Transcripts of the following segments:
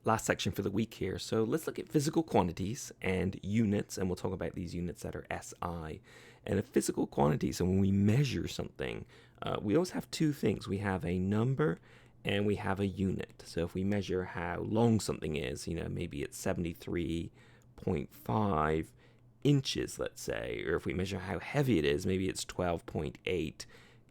last section for the week here. So let's look at physical quantities and units, and we'll talk about these units that are SI. And a physical quantity, so when we measure something, we always have two things. We have a number and we have a unit. So if we measure how long something is, maybe it's 73.5 inches, let's say, or if we measure how heavy it is, maybe it's 12.8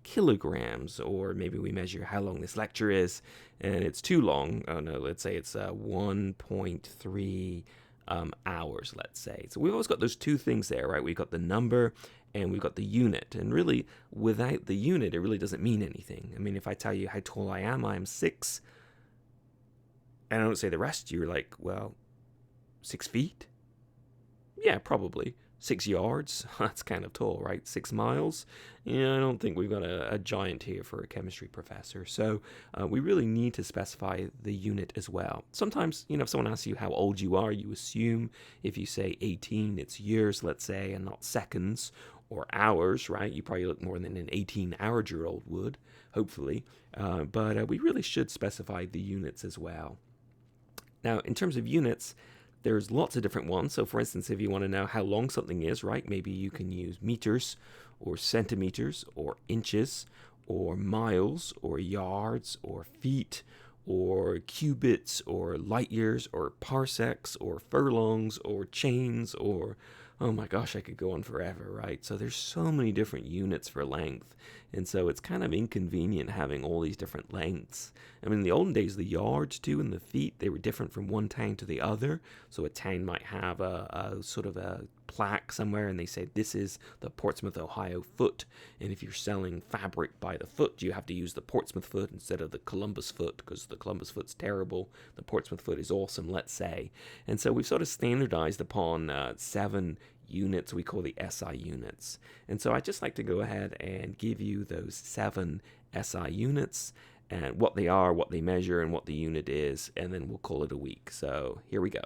kilograms, or maybe we measure how long this lecture is and it's too long. Oh no, let's say it's 1.3 hours, let's say. So we've always got those two things there, right? We've got the number and we've got the unit, and really without the unit it really doesn't mean anything. I mean, if I tell you how tall I am 6, and I don't say the rest, you're like, well, 6 feet? Yeah, probably. 6 yards? That's kind of tall, right? 6 miles? Yeah, I don't think we've got a giant here for a chemistry professor. So we really need to specify the unit as well. Sometimes, if someone asks you how old you are, you assume if you say 18, it's years, let's say, and not seconds or hours, right? You probably look more than an 18-hour-year-old would, hopefully. But we really should specify the units as well. Now, in terms of units, there's lots of different ones. So for instance, if you want to know how long something is, right, maybe you can use meters or centimeters or inches or miles or yards or feet or cubits or light years or parsecs or furlongs or chains or, oh my gosh, I could go on forever, right? So there's so many different units for length. And so it's kind of inconvenient having all these different lengths. I mean, in the olden days, the yards too and the feet, they were different from one town to the other. So a town might have a sort of a plaque somewhere and they say this is the Portsmouth, Ohio foot. And if you're selling fabric by the foot, you have to use the Portsmouth foot instead of the Columbus foot, because the Columbus foot's terrible. The Portsmouth foot is awesome, let's say. And so we've sort of standardized upon 7 units we call the SI units. And so I'd just like to go ahead and give you those 7 SI units and what they are, what they measure, and what the unit is, and then we'll call it a week. So here we go.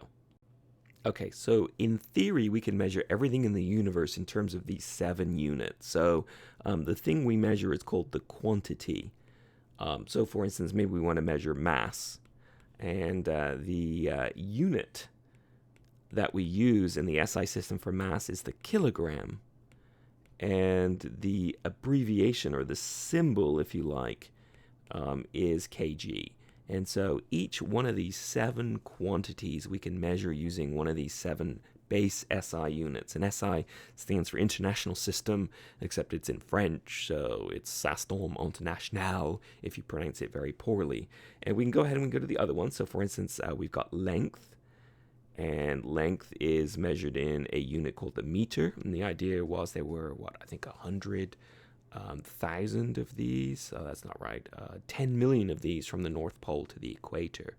Okay, so in theory, we can measure everything in the universe in terms of these 7 units. So the thing we measure is called the quantity. So for instance, maybe we want to measure mass, and the unit that we use in the SI system for mass is the kilogram. And the abbreviation, or the symbol, if you like, is kg. And so each one of these 7 quantities we can measure using one of these 7 base SI units. And SI stands for International System, except it's in French, so it's Système International if you pronounce it very poorly. And we can go ahead and we can go to the other one. So for instance, we've got length. And length is measured in a unit called the meter. And the idea was there were, 100,000 of these. Oh, that's not right. 10 million of these from the North Pole to the equator.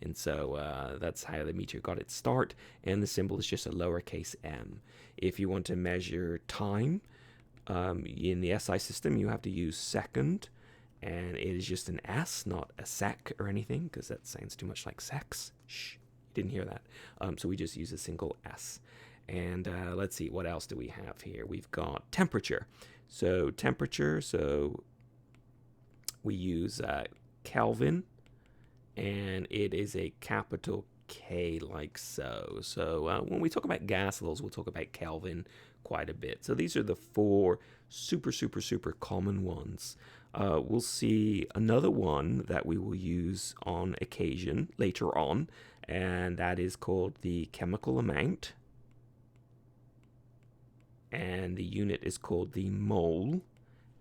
And so that's how the meter got its start. And the symbol is just a lowercase m. If you want to measure time in the SI system, you have to use second. And it is just an S, not a sec or anything, because that sounds too much like sex. Shh. Didn't hear that. So we just use a single S. And let's see, what else do we have here? We've got temperature. So temperature, so we use Kelvin, and it is a capital K like so. So when we talk about gas levels, we'll talk about Kelvin quite a bit. So these are the 4 super common ones. We'll see another one that we will use on occasion later on, and that is called the chemical amount. And the unit is called the mole,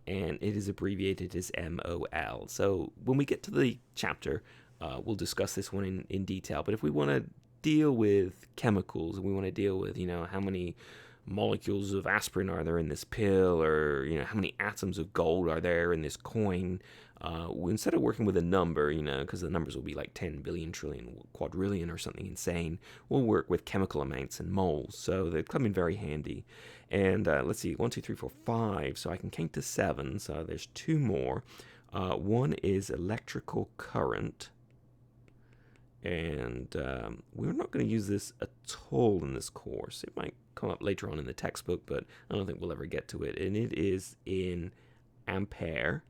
and it is abbreviated as MOL. So when we get to the chapter, we'll discuss this one in detail. But if we want to deal with chemicals, and we want to deal with, how many molecules of aspirin are there in this pill, or how many atoms of gold are there in this coin, instead of working with a number, because the numbers will be like 10 billion, trillion, quadrillion or something insane, we'll work with chemical amounts and moles. So they come in very handy. And let's see, 1 2 3 4 5, so I can count to 7. So there's 2 more. One is electrical current. And we're not going to use this at all in this course. It might come up later on in the textbook, but I don't think we'll ever get to it. And it is in ampere.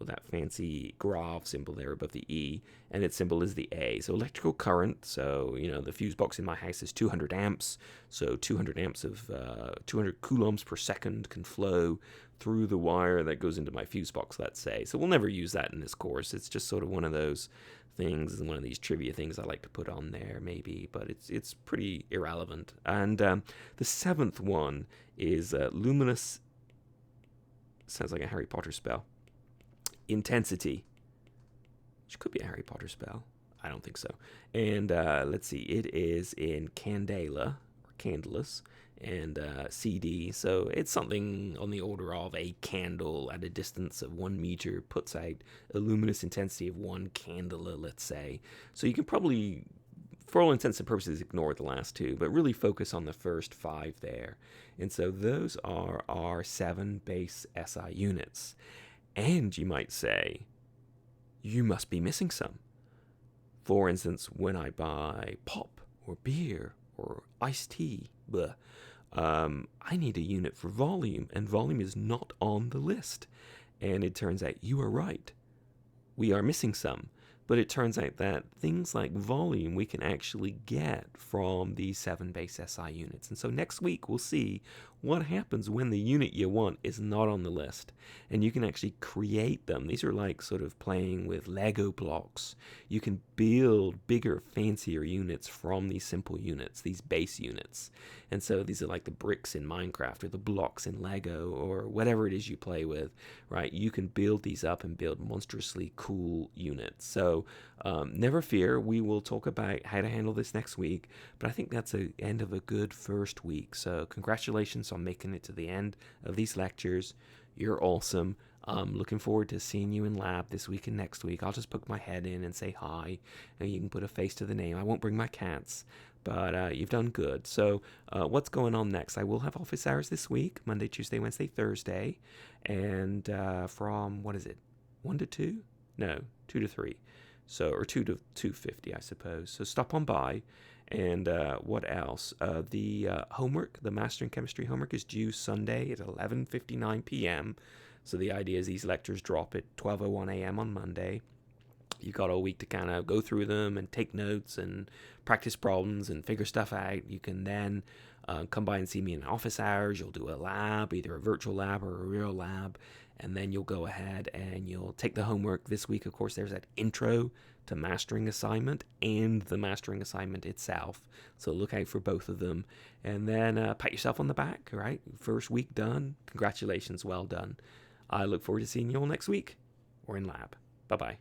with that fancy graph symbol there above the E, and its symbol is the A. So electrical current, so, the fuse box in my house is 200 amps, so 200 amps of 200 coulombs per second can flow through the wire that goes into my fuse box, let's say. So we'll never use that in this course. It's just sort of one of those things, one of these trivia things I like to put on there, maybe, but it's pretty irrelevant. And the seventh one is luminous, sounds like a Harry Potter spell, intensity, which could be a Harry Potter spell. I don't think so. And let's see, it is in candela, or candelus, and CD, so it's something on the order of a candle at a distance of 1 meter puts out a luminous intensity of 1 candela, let's say. So you can probably, for all intents and purposes, ignore the last two, but really focus on the first 5 there. And so those are our 7 base SI units. And you might say, you must be missing some. For instance, when I buy pop or beer or iced tea, I need a unit for volume, and volume is not on the list. And it turns out you are right. We are missing some. But it turns out that things like volume we can actually get from these 7 base SI units. And so next week we'll see what happens when the unit you want is not on the list. And you can actually create them. These are like sort of playing with Lego blocks. You can build bigger, fancier units from these simple units, these base units. And so these are like the bricks in Minecraft or the blocks in Lego or whatever it is you play with, right? You can build these up and build monstrously cool units. So never fear, we will talk about how to handle this next week, but I think that's the end of a good first week. So congratulations on making it to the end of these lectures. You're awesome. Looking forward to seeing you in lab this week and next week. I'll just poke my head in and say hi, and you can put a face to the name. I won't bring my cats, but you've done good. So what's going on next? I will have office hours this week, Monday, Tuesday, Wednesday, Thursday, and from, 1 to 2? No, 2 to 3. So, or 2 to 2:50, I suppose. So stop on by. And what else? The homework, the Mastering Chemistry homework, is due Sunday at 11:59 p.m. So the idea is these lectures drop at 12:01 a.m. on Monday. You've got all week to kind of go through them and take notes and practice problems and figure stuff out. You can then come by and see me in office hours. You'll do a lab, either a virtual lab or a real lab. And then you'll go ahead and you'll take the homework. This week, of course, there's that intro to mastering assignment and the mastering assignment itself. So look out for both of them. And then pat yourself on the back, right? First week done. Congratulations, well done. I look forward to seeing you all next week or in lab. Bye-bye.